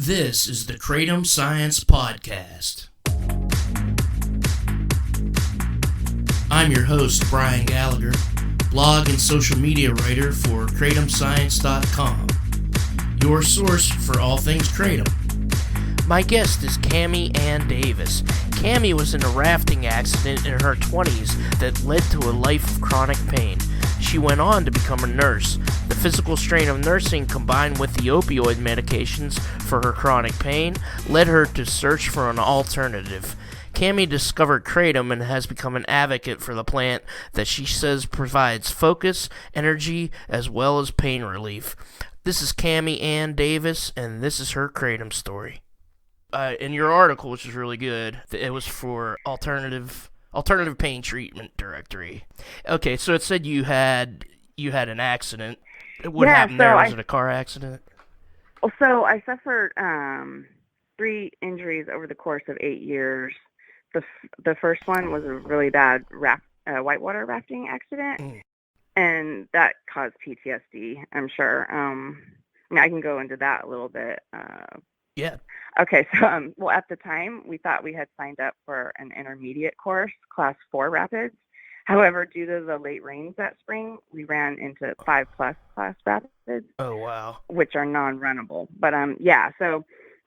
This is the Kratom Science Podcast. I'm your host, Brian Gallagher, blog and social media writer for KratomScience.com, your source for all things Kratom. My guest is Cami Ann Davis. Cami was in a rafting accident in her 20s that led to a life of chronic pain. She went on to become a nurse. The physical strain of nursing combined with the opioid medications for her chronic pain led her to search for an alternative. Cami discovered Kratom and has become an advocate for the plant that she says provides focus, energy, as well as pain relief. This is Cami Ann Davis, and this is her Kratom story. In your article, which is really good, it was for alternative pain treatment directory. Okay, so it said you had an accident. What happened there? Was it a car accident? So I suffered 3 injuries over the course of 8 years. The first one was a really bad whitewater rafting accident, and that caused PTSD, I'm sure. I can go into that a little bit. Yeah. Okay, so well, at the time, we thought we had signed up for an intermediate course, Class 4 Rapids. However, due to the late rains that spring, we ran into 5+ Class Rapids. Oh, wow. Which are non-runnable. But, so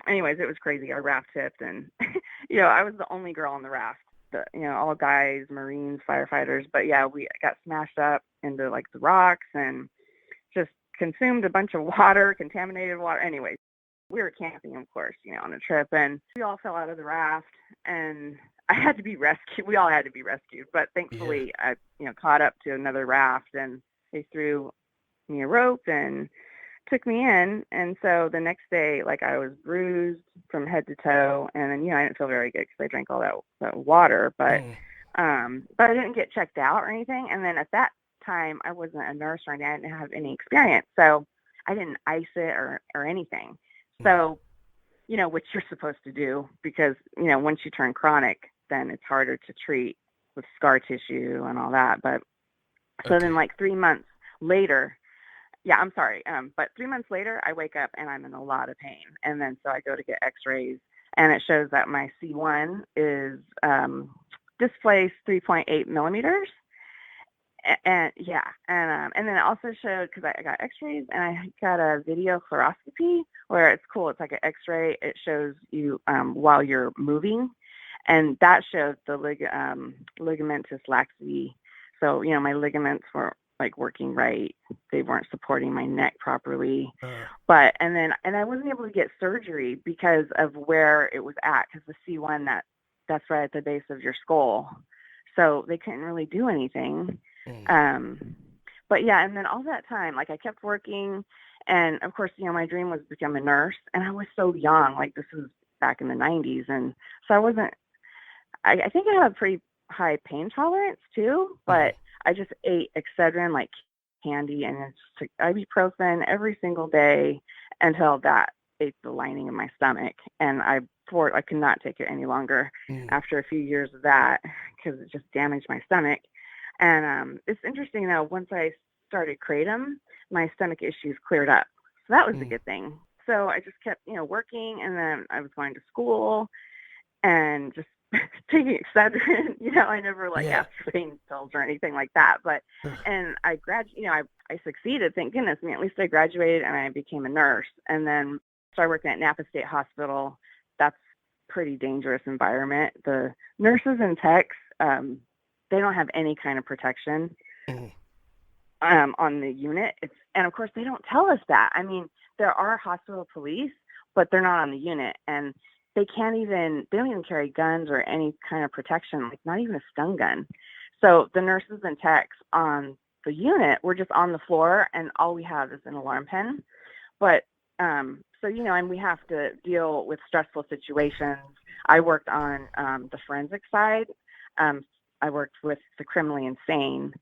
anyways, it was crazy. Our raft tipped, and, I was the only girl on the raft. All guys, Marines, firefighters. But, we got smashed up into, the rocks and just consumed a bunch of water, contaminated water. Anyways. We were camping, of course, on a trip, and we all fell out of the raft, and I had to be rescued. We all had to be rescued, but thankfully, I, caught up to another raft, and they threw me a rope and took me in. And so the next day, I was bruised from head to toe, and then, I didn't feel very good because I drank all that water, but I didn't get checked out or anything. And then at that time, I wasn't a nurse or anything. I didn't have any experience, so I didn't ice it or anything. So, what you're supposed to do, because, once you turn chronic, then it's harder to treat with scar tissue and all that. But so then 3 months later, but 3 months later, I wake up and I'm in a lot of pain. And then so I go to get x-rays, and it shows that my C1 is displaced 3.8 millimeters. And then it also showed, because I got x-rays and I got a video fluoroscopy where it's cool. It's like an x-ray. It shows you while you're moving, and that showed the ligamentous laxity. So, my ligaments weren't working right. They weren't supporting my neck properly. And I wasn't able to get surgery because of where it was at, because the C1, that's right at the base of your skull. So they couldn't really do anything. And then all that time, I kept working, and of course, my dream was to become a nurse, and I was so young, this was back in the 90s. And so I think I have a pretty high pain tolerance too, but I just ate Excedrin like candy, and it's just ibuprofen every single day until that ate the lining of my stomach. And I could not take it any longer after a few years of that, because it just damaged my stomach. And it's interesting, though, once I started Kratom, my stomach issues cleared up. So that was a good thing. So I just kept, working, and then I was going to school and just taking Excedrin. I never asked for pain pills or anything like that. But and I I succeeded, thank goodness. At least I graduated and I became a nurse. And then started working at Napa State Hospital. That's a pretty dangerous environment. The nurses and techs, they don't have any kind of protection on the unit. And of course, they don't tell us that. There are hospital police, but they're not on the unit, and they don't even carry guns or any kind of protection, not even a stun gun. So the nurses and techs on the unit, we're just on the floor, and all we have is an alarm pen. But and we have to deal with stressful situations. I worked on the forensic side. I worked with the criminally insane,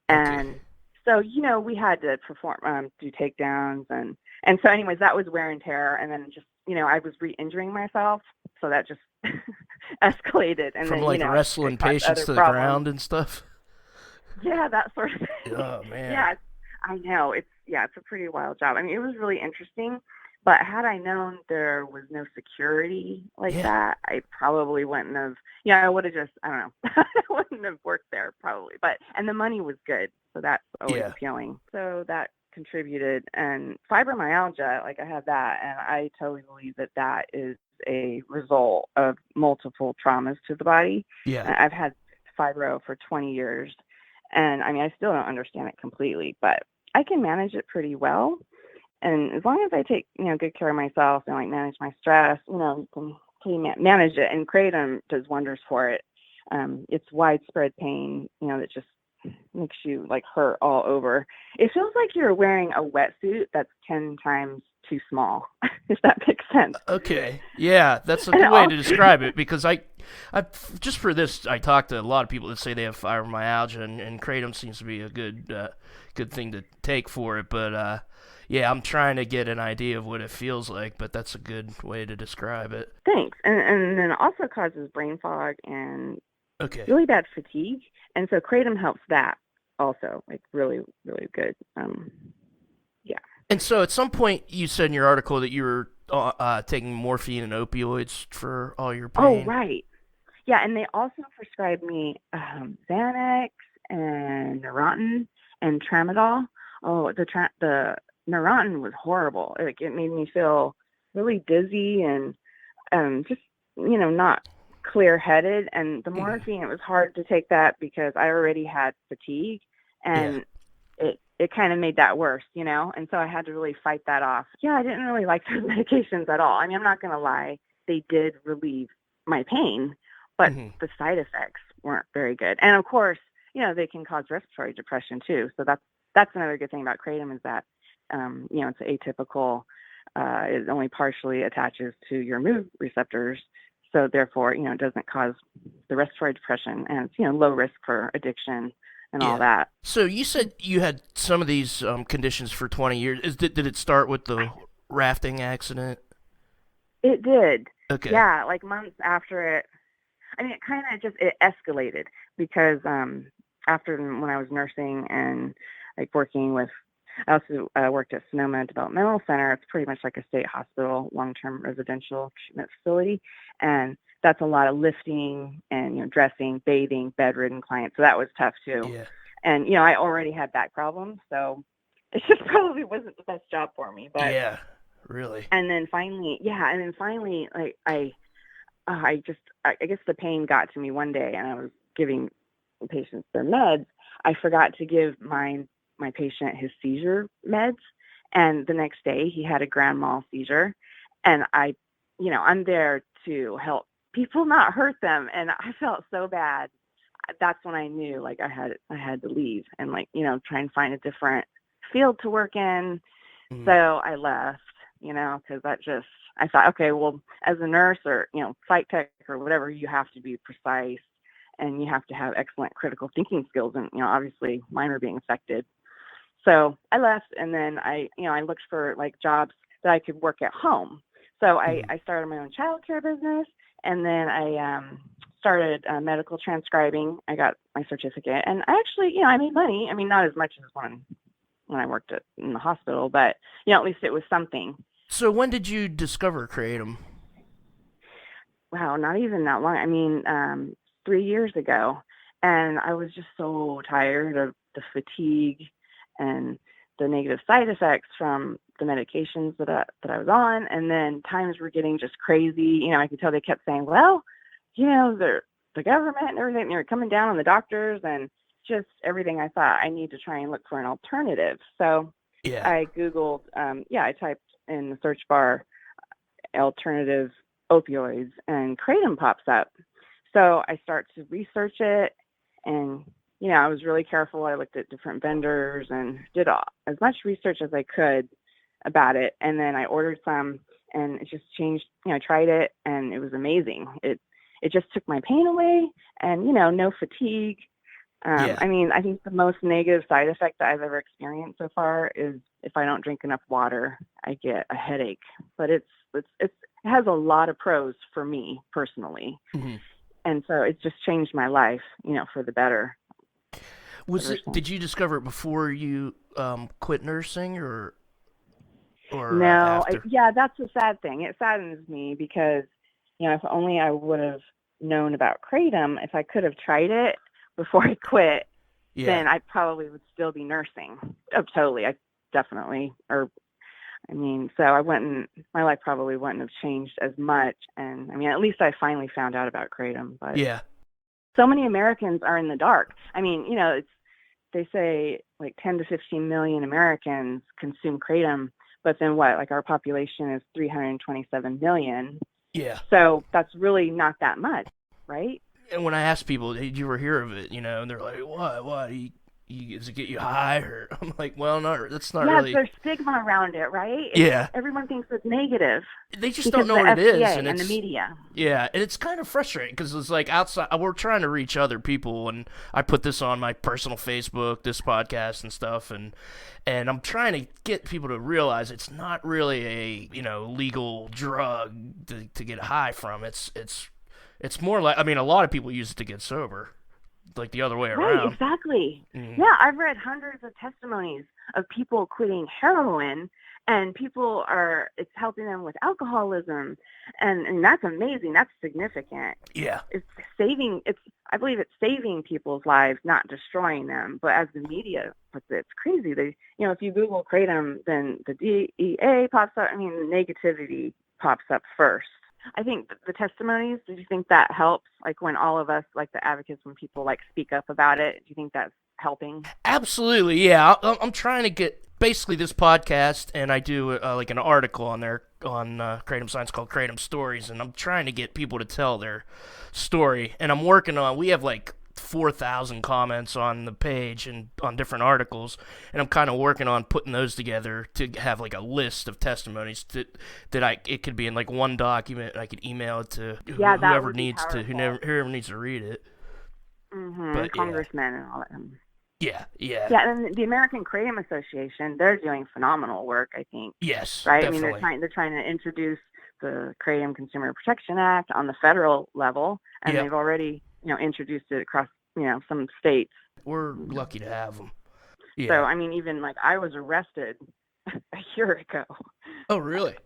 and so we had to perform, do takedowns, and so anyways, that was wear and tear, and then just I was re-injuring myself, so that just escalated, and from then wrestling patients to the ground and stuff. Yeah, that sort of thing. Oh man. Yeah, I know it's a pretty wild job. It was really interesting, But had I known there was no security like that, I probably wouldn't have, I would have just, I don't know, I wouldn't have worked there probably. And the money was good. So that's always appealing. So that contributed. And fibromyalgia, like I have that. And I totally believe that that is a result of multiple traumas to the body. Yeah. I've had fibro for 20 years. And I mean, I still don't understand it completely, but I can manage it pretty well. And as long as I take, good care of myself and like manage my stress, you can manage it. And Kratom does wonders for it. It's widespread pain, that just makes you like hurt all over. It feels like you're wearing a wetsuit that's 10 times too small, if that makes sense. Okay. Yeah, that's a good way to describe it, because I just for this, I talked to a lot of people that say they have fibromyalgia, and Kratom seems to be a good thing to take for it. But yeah, I'm trying to get an idea of what it feels like, but that's a good way to describe it. Thanks. And then it also causes brain fog and really bad fatigue. And so Kratom helps that also, like really, really good. Yeah. And so at some point you said in your article that you were taking morphine and opioids for all your pain. Oh, right. Yeah, and they also prescribed me Xanax and Neurontin and Tramadol. Oh, the Neurontin was horrible. Like it made me feel really dizzy and just not clear-headed. And the morphine, it was hard to take that because I already had fatigue, and it kind of made that worse, and so I had to really fight that off. Yeah, I didn't really like those medications at all. I mean, I'm not going to lie, they did relieve my pain, but the side effects weren't very good. And of course, they can cause respiratory depression too. So that's another good thing about Kratom is that, it's atypical. It only partially attaches to your mood receptors. So therefore, it doesn't cause the respiratory depression, and it's, low risk for addiction and all that. So you said you had some of these conditions for 20 years. Did it start with the rafting accident? It did. Okay. Yeah, like months after it. I mean, it kind of it escalated because after when I was nursing and like working with, I also worked at Sonoma Developmental Center. It's pretty much like a state hospital, long-term residential treatment facility. And that's a lot of lifting and, dressing, bathing, bedridden clients. So that was tough too. Yeah. And, I already had back problems. So it just probably wasn't the best job for me. But yeah, really. And then finally, like I guess the pain got to me one day, and I was giving patients their meds. I forgot to give my patient his seizure meds, and the next day he had a grand mal seizure, and I'm there to help people not hurt them, and I felt so bad. That's when I knew like I had to leave and try and find a different field to work in. So I left, because I thought, okay, well, as a nurse or, psych tech or whatever, you have to be precise and you have to have excellent critical thinking skills. And, obviously mine were being affected. So I left, and then I looked for like jobs that I could work at home. So I started my own childcare business, and then I started medical transcribing. I got my certificate, and I actually, I made money. I mean, not as much as when I worked in the hospital, but, at least it was something. So when did you discover Kratom? Wow, not even that long. I mean, 3 years ago. And I was just so tired of the fatigue and the negative side effects from the medications that I was on. And then times were getting just crazy. I could tell they kept saying, well, the government and everything, they were coming down on the doctors and just everything. I thought I need to try and look for an alternative. So I Googled, I typed in the search bar alternative opioids, and Kratom pops up. So I start to research it, and I was really careful. I looked at different vendors and did as much research as I could about it, and then I ordered some, and it just changed. I tried it, and it was amazing. It just took my pain away, and no fatigue. I mean, I think the most negative side effect that I've ever experienced so far is if I don't drink enough water, I get a headache. But it has a lot of pros for me personally, and so it just changed my life, for the better. Did you discover it before you quit nursing, or? or No, after? yeah, that's the sad thing. It saddens me because, if only I would have known about Kratom, if I could have tried it before I quit, Yeah. then I probably would still be nursing. Oh, totally. I definitely, so my life probably wouldn't have changed as much. And at least I finally found out about Kratom, but Yeah. so many Americans are in the dark. They say like 10 to 15 million Americans consume Kratom, but then what? Like our population is 327 million. Yeah. So that's really not that much, right? And when I ask people, hey, did you ever hear of it? And they're like, what? Does it get you high? Or I'm like, well, that's not really. Yeah, there's stigma around it, right? Yeah. Everyone thinks it's negative. They just don't know what it is, and the media. Yeah, and it's kind of frustrating because it's like outside. We're trying to reach other people, and I put this on my personal Facebook, this podcast and stuff, and I'm trying to get people to realize it's not really a legal drug to get high from. It's more like a lot of people use it to get sober. Like the other way around. Right, exactly. Mm. Yeah, I've read hundreds of testimonies of people quitting heroin, and it's helping them with alcoholism, and that's amazing. That's significant. Yeah. I believe it's saving people's lives, not destroying them. But as the media puts it, it's crazy. If you Google Kratom, then the DEA pops up. The negativity pops up first. I think the testimonies, do you think that helps? Like when all of us, like the advocates, when people like speak up about it, do you think that's helping? Absolutely, yeah. I'm trying to get basically this podcast, and I do like an article on there on Kratom Science called Kratom Stories, and I'm trying to get people to tell their story. And I'm working on, we have like 4,000 comments on the page and on different articles, and I'm kind of working on putting those together to have like a list of testimonies that it could be in like one document, and I could email it to whoever needs to read it. Mm-hmm. But, congressmen and all that. Yeah. Yeah, and the American Kratom Association, they're doing phenomenal work, I think. Yes, right. Definitely. They're trying to introduce the Kratom Consumer Protection Act on the federal level, and they've already introduced it across some states. We're lucky to have them. Yeah. So even like I was arrested a year ago. Oh, really?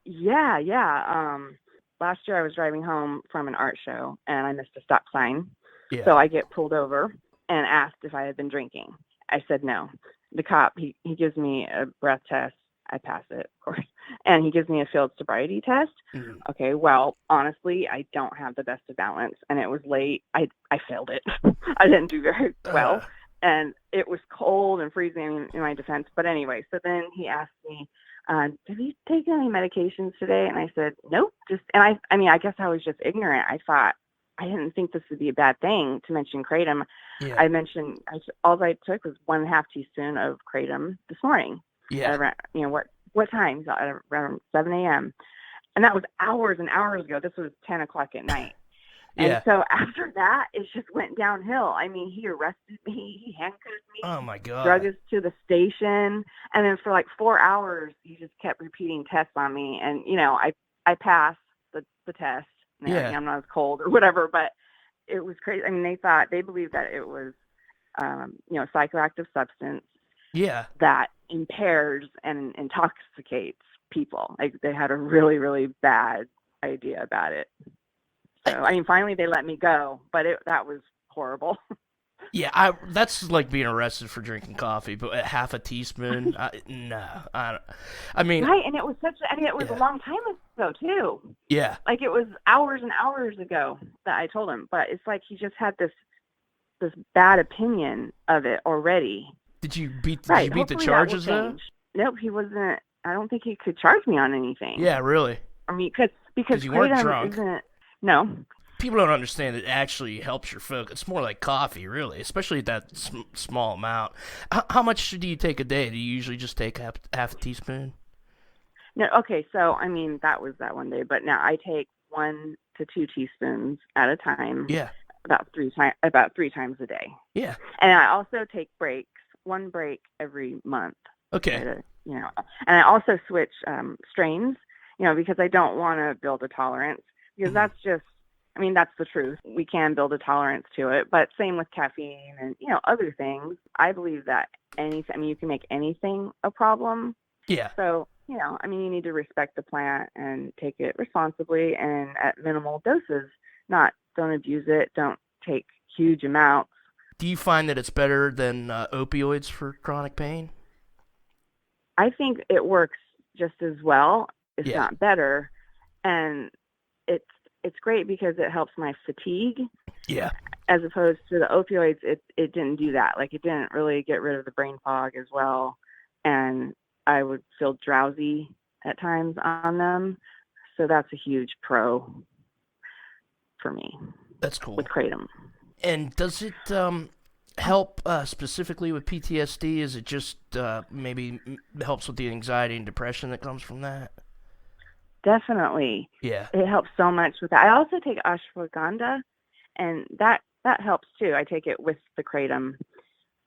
Yeah. Last year I was driving home from an art show and I missed a stop sign. Yeah. So I get pulled over and asked if I had been drinking. I said no. The cop, he gives me a breath test. I pass it, of course. And he gives me a field sobriety test. Mm-hmm. Okay, well, honestly, I don't have the best of balance, and it was late. I failed it. I didn't do very well, and it was cold and freezing in my defense. But anyway, so then he asked me, have you taken any medications today? And I said, nope. I guess I was just ignorant. I didn't think this would be a bad thing to mention Kratom. Yeah. I mentioned, all I took was 1.5 teaspoon of Kratom this morning. Yeah. Around, what time? Around 7 a.m. And that was hours and hours ago. This was 10 o'clock at night. And so after that, it just went downhill. He arrested me. He handcuffed me. Oh, my God. Drug us to the station. And then for like 4 hours, he just kept repeating tests on me. And, I passed the test. I'm not as cold or whatever, but it was crazy. They believed that it was, a psychoactive substance. Yeah. That impairs and intoxicates people. Like they had a really, really bad idea about it. So, finally they let me go, but that was horrible. Yeah, that's like being arrested for drinking coffee, but at half a teaspoon, no. Right, and it was a long time ago too. Yeah. Like it was hours and hours ago that I told him, but it's like he just had this bad opinion of it already. Did you beat the charges though? Nope, he wasn't. I don't think he could charge me on anything. Yeah, really. Because you weren't drunk. No. People don't understand it actually helps your focus. It's more like coffee, really, especially at that small amount. How much do you take a day? Do you usually just take half a teaspoon? No. Okay, so that was that one day, but now I take 1 to 2 teaspoons at a time. Yeah. About three times a day. Yeah. And I also take breaks. 1 break every month. Okay. And I also switch strains, because I don't want to build a tolerance, because that's just, that's the truth. We can build a tolerance to it, but same with caffeine and, other things. I believe that you can make anything a problem. Yeah. So I mean, you need to respect the plant and take it responsibly and at minimal doses. Don't abuse it. Don't take huge amounts. Do you find that it's better than opioids for chronic pain? I think it works just as well, if Yeah. not better. And it's great because it helps my fatigue. Yeah. As opposed to the opioids, it didn't do that. Like, it didn't really get rid of the brain fog as well. And I would feel drowsy at times on them. So that's a huge pro for me. That's cool. With Kratom. And does it help specifically with PTSD? Is it just maybe helps with the anxiety and depression that comes from that? Definitely. Yeah. It helps so much with that. I also take ashwagandha, and that helps too. I take it with the Kratom.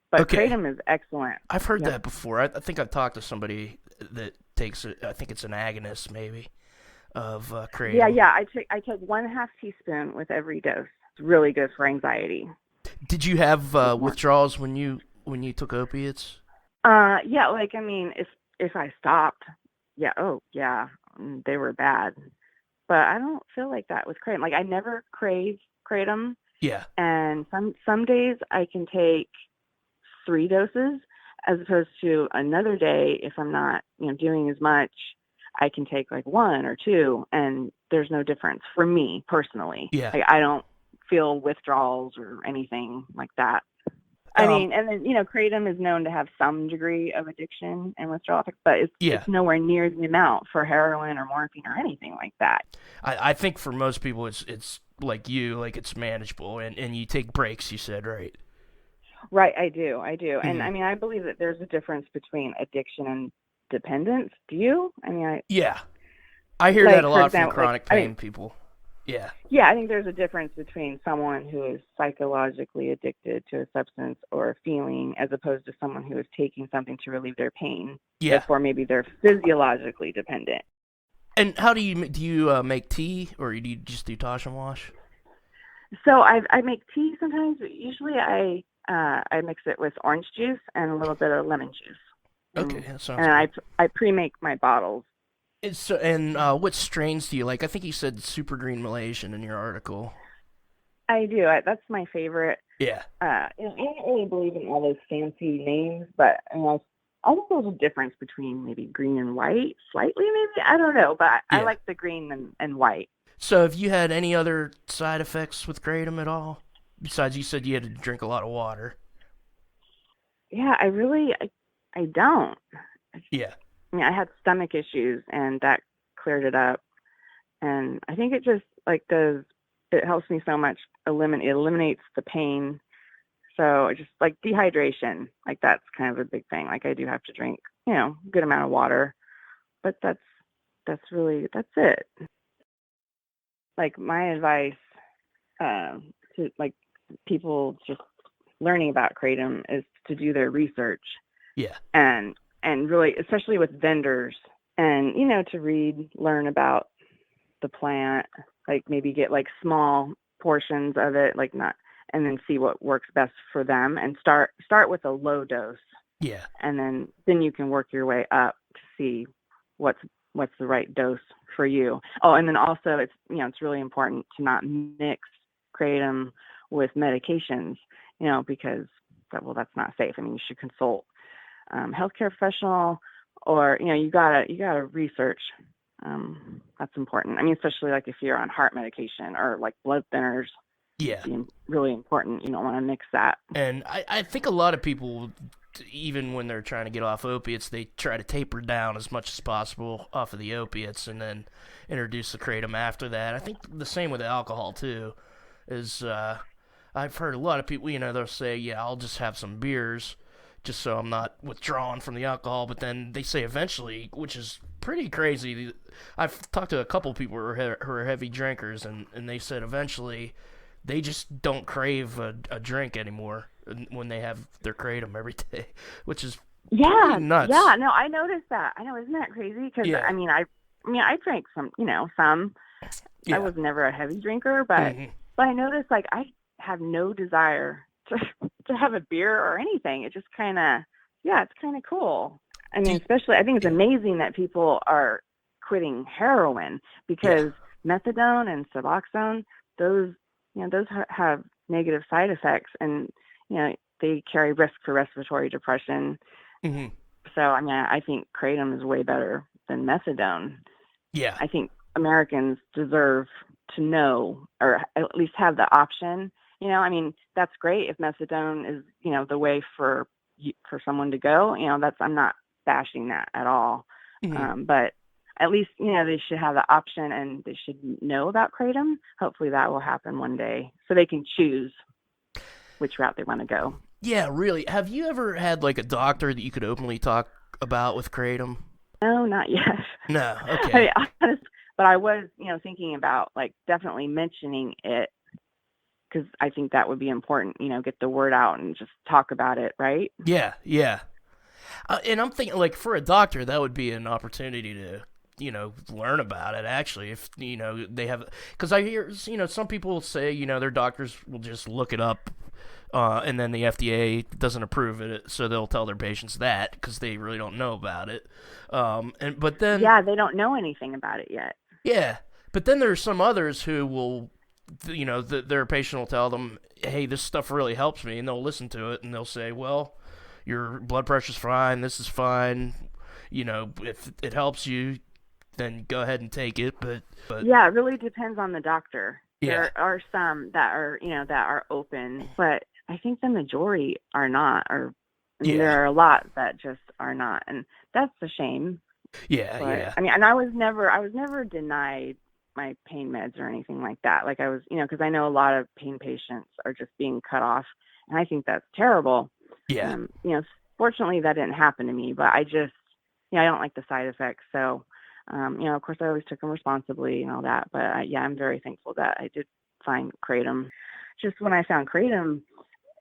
But okay. Kratom is excellent. I've heard that before. I think I've talked to somebody that takes it. I think it's an agonist, maybe, of Kratom. Yeah. I take 1/2 teaspoon with every dose. It's really good for anxiety. Did you have withdrawals when you took opiates? Yeah. Like, I mean, if I stopped, they were bad. But I don't feel like that with Kratom. Like, I never crave Kratom. Yeah. And some days I can take 3 doses, as opposed to another day, if I'm not, doing as much, I can take like 1 or 2, and there's no difference for me personally. Yeah. Like, I don't feel withdrawals or anything like that. I mean, and then, Kratom is known to have some degree of addiction and withdrawal effects, but it's nowhere near the amount for heroin or morphine or anything like that. I think for most people it's like you, like it's manageable, and you take breaks, you said, right? Right, I do. Mm-hmm. And I mean, I believe that there's a difference between addiction and dependence. Do you? I mean, yeah. I hear that a lot from chronic pain people. Yeah. Yeah, I think there's a difference between someone who is psychologically addicted to a substance or a feeling, as opposed to someone who is taking something to relieve their pain. Yeah. Therefore, maybe they're physiologically dependent. And how do you make tea, or do you just do Tosh and wash? So I make tea sometimes, but usually I mix it with orange juice and a little bit of lemon juice. Okay, that sounds good. I pre-make my bottles. And what strains do you like? I think you said Super Green Malaysian in your article. I do. That's my favorite. Yeah. I don't really believe in all those fancy names, but I think there's a difference between maybe green and white, slightly maybe. I don't know, but I like the green and white. So have you had any other side effects with Kratom at all? Besides, you said you had to drink a lot of water. Yeah, I don't. Yeah. I mean, I had stomach issues, and that cleared it up. And I think it just it helps me so much. It eliminates the pain. So just like dehydration, like that's kind of a big thing. Like, I do have to drink, a good amount of water, but that's it. Like, my advice to like people just learning about Kratom is to do their research. Yeah. And really, especially with vendors, and, to learn about the plant, like maybe get like small portions of it, and then see what works best for them, and start with a low dose. Yeah. And then you can work your way up to see what's the right dose for you. Oh, and then also it's really important to not mix Kratom with medications, because that's not safe. I mean, you should consult healthcare professional, or you gotta research. That's important. I mean, especially like if you're on heart medication or like blood thinners. Yeah, it's really important. You don't want to mix that. And I think a lot of people, even when they're trying to get off opiates, they try to taper down as much as possible off of the opiates and then introduce the Kratom after that. I think the same with alcohol too. Is I've heard a lot of people, they'll say, yeah, I'll just have some beers just so I'm not withdrawing from the alcohol, but then they say eventually, which is pretty crazy. I've talked to a couple people who are heavy drinkers, and they said eventually they just don't crave a drink anymore when they have their Kratom every day, which is nuts. Yeah, no, I noticed that. I know, isn't that crazy? Because I mean, I drank some, some. Yeah. I was never a heavy drinker, but I noticed like I have no desire to have a beer or anything. It just kind of, it's kind of cool. I mean, especially, I think it's amazing that people are quitting heroin, because methadone and Suboxone, those, those have negative side effects, and, they carry risk for respiratory depression. Mm-hmm. So, I mean, I think Kratom is way better than methadone. Yeah. I think Americans deserve to know, or at least have the option. I mean, that's great if methadone is, the way for someone to go. I'm not bashing that at all. Mm-hmm. But at least, they should have the option, and they should know about Kratom. Hopefully that will happen one day, so they can choose which route they want to go. Yeah, really. Have you ever had like a doctor that you could openly talk about with Kratom? No, not yet. No, okay. But I was, thinking about like definitely mentioning it, because I think that would be important, get the word out and just talk about it, right? Yeah, yeah. And I'm thinking, like, for a doctor, that would be an opportunity to, learn about it, actually. If, they have, because I hear, some people say, their doctors will just look it up, and then the FDA doesn't approve it, so they'll tell their patients that, because they really don't know about it. But then... Yeah, they don't know anything about it yet. Yeah, but then there's some others who will, their patient will tell them, hey, this stuff really helps me, and they'll listen to it, and they'll say, well, your blood pressure's fine, this is fine, if it helps you, then go ahead and take it, but... Yeah, it really depends on the doctor. Yeah. There are some that are, that are open, but I think the majority are not, there are a lot that just are not, and that's a shame. Yeah, but, yeah. I mean, and I was never denied my pain meds or anything like that. Like I was, because I know a lot of pain patients are just being cut off, and I think that's terrible. Yeah. Fortunately that didn't happen to me, but I just, I don't like the side effects. So, of course I always took them responsibly and all that, but I'm very thankful that I did find Kratom. Just when I found Kratom,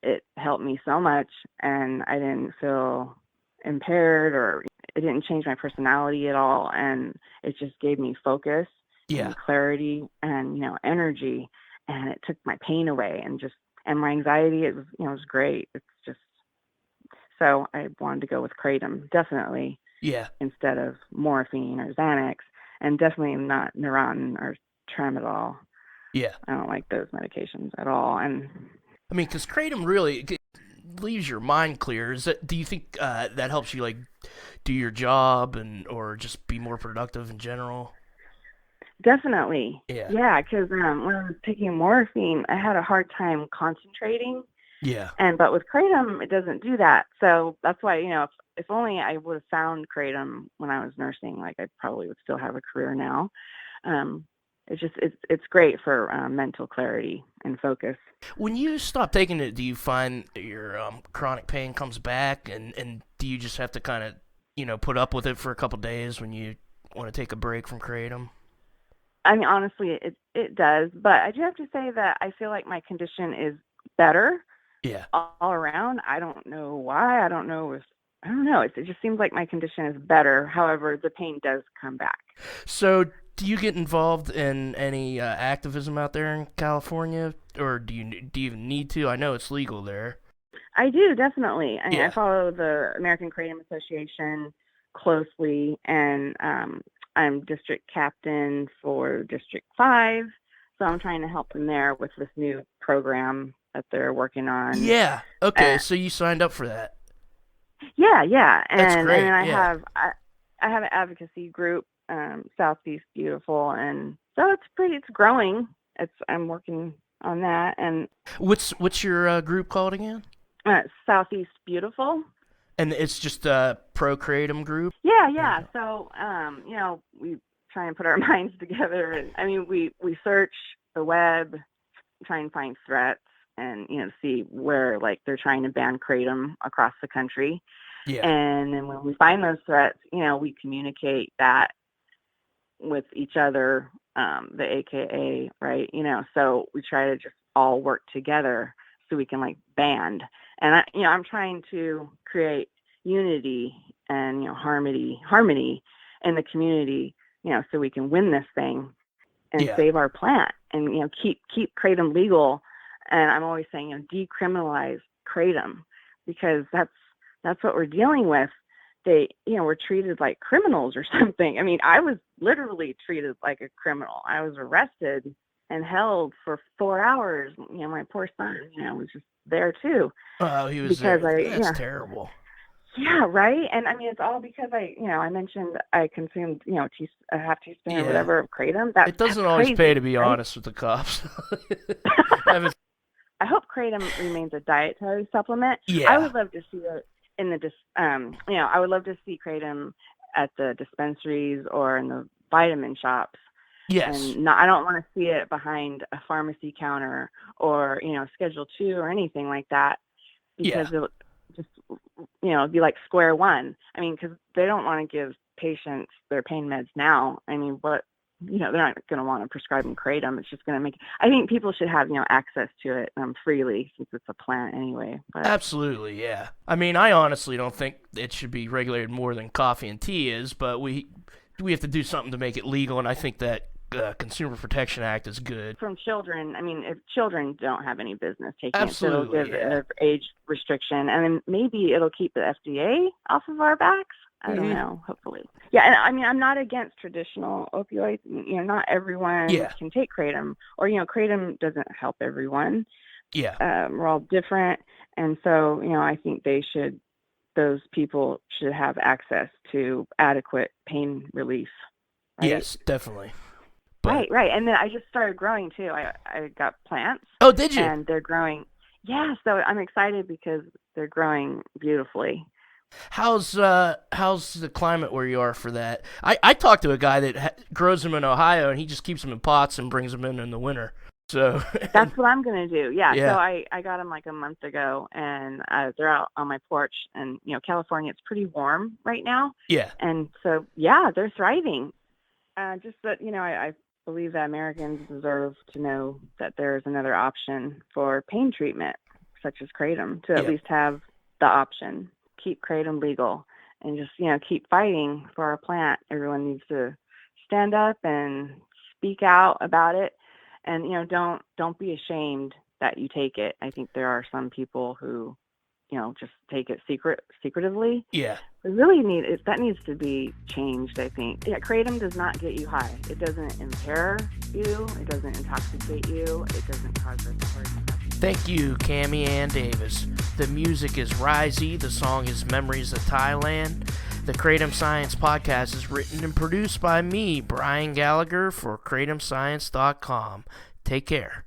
it helped me so much, and I didn't feel impaired, or it didn't change my personality at all. And it just gave me focus and clarity and, energy, and it took my pain away, and my anxiety. It was, it was great. It's just, so I wanted to go with Kratom, definitely. Yeah. Instead of morphine or Xanax, and definitely not Neurontin or Tramadol. Yeah. I don't like those medications at all. And I mean, because Kratom really leaves your mind clear. Do you think that helps you like do your job or just be more productive in general? Definitely. Yeah. Yeah, because when I was taking morphine, I had a hard time concentrating. Yeah. But with Kratom, it doesn't do that. So that's why, if only I would have found Kratom when I was nursing, like I probably would still have a career now. It's great for mental clarity and focus. When you stop taking it, do you find your chronic pain comes back, and do you just have to kind of, put up with it for a couple days when you want to take a break from Kratom? I mean, honestly, it does. But I do have to say that I feel like my condition is better. Yeah. All around. I don't know why. I don't know. It just seems like my condition is better. However, the pain does come back. So do you get involved in any activism out there in California, or do you even need to? I know it's legal there. I do, definitely. I follow the American Kratom Association closely, and I'm district captain for District 5, so I'm trying to help them there with this new program that they're working on. Yeah. Okay. So you signed up for that. Yeah. That's great. And I have an advocacy group, Southeast Beautiful, and so it's growing. I'm working on that. And what's your group called again? Southeast Beautiful. And it's just a pro Kratom group? Yeah. So we try and put our minds together, and I mean we search the web, try and find threats, and see where like they're trying to ban Kratom across the country. Yeah. And then when we find those threats, we communicate that with each other, the AKA, right? So we try to just all work together so we can like band. And I'm trying to create unity and harmony in the community, so we can win this thing and save our plant, and keep Kratom legal. And I'm always saying, decriminalize Kratom, because that's what we're dealing with. they, were treated like criminals or something. I mean, I was literally treated like a criminal. I was arrested and held for 4 hours. My poor son, was just there too. Oh, he was because there. That's terrible. Yeah, right. And I mean, it's all because I mentioned I consumed, a half teaspoon or whatever of Kratom. It doesn't always pay to be honest with the cops. I hope Kratom remains a dietary supplement. Yeah. I would love to see it in the, I would love to see Kratom at the dispensaries or in the vitamin shops. Yes. And I don't want to see it behind a pharmacy counter or, Schedule 2 or anything like that, because it'll just, it'd be like square one. I mean, because they don't want to give patients their pain meds now. I mean, they're not going to want to prescribe them Kratom. It's just going to make, I think people should have, access to it freely, since it's a plant anyway. But. Absolutely, yeah. I mean, I honestly don't think it should be regulated more than coffee and tea is, but we have to do something to make it legal, and I think that Consumer Protection Act is good. From children, I mean, if children don't have any business taking Absolutely, it, so it'll give an age restriction, and then maybe it'll keep the FDA off of our backs. I don't know, hopefully. Yeah, and I mean, I'm not against traditional opioids. Not everyone can take Kratom, or, Kratom doesn't help everyone. Yeah. We're all different. And so, I think those people should have access to adequate pain relief. Right? Yes, definitely. Right. And then I just started growing too. I got plants. Oh, did you? And they're growing. Yeah, so I'm excited because they're growing beautifully. How's the climate where you are for that? I talked to a guy that grows them in Ohio, and he just keeps them in pots and brings them in the winter. So that's what I'm gonna do. Yeah. So I got them like a month ago, and they're out on my porch. And California, it's pretty warm right now. Yeah. And so they're thriving. Just that I believe that Americans deserve to know that there's another option for pain treatment, such as Kratom, to at least have the option. Keep Kratom legal, and just keep fighting for our plant. Everyone needs to stand up and speak out about it, and don't be ashamed that you take it. I think there are some people who just take it secretively. Yeah. We really that needs to be changed, I think. Yeah, Kratom does not get you high. It doesn't impair you. It doesn't intoxicate you. It doesn't cause respiratory infection. Thank you, Cammie Ann Davis. The music is Risey. The song is Memories of Thailand. The Kratom Science Podcast is written and produced by me, Brian Gallagher, for KratomScience.com. Take care.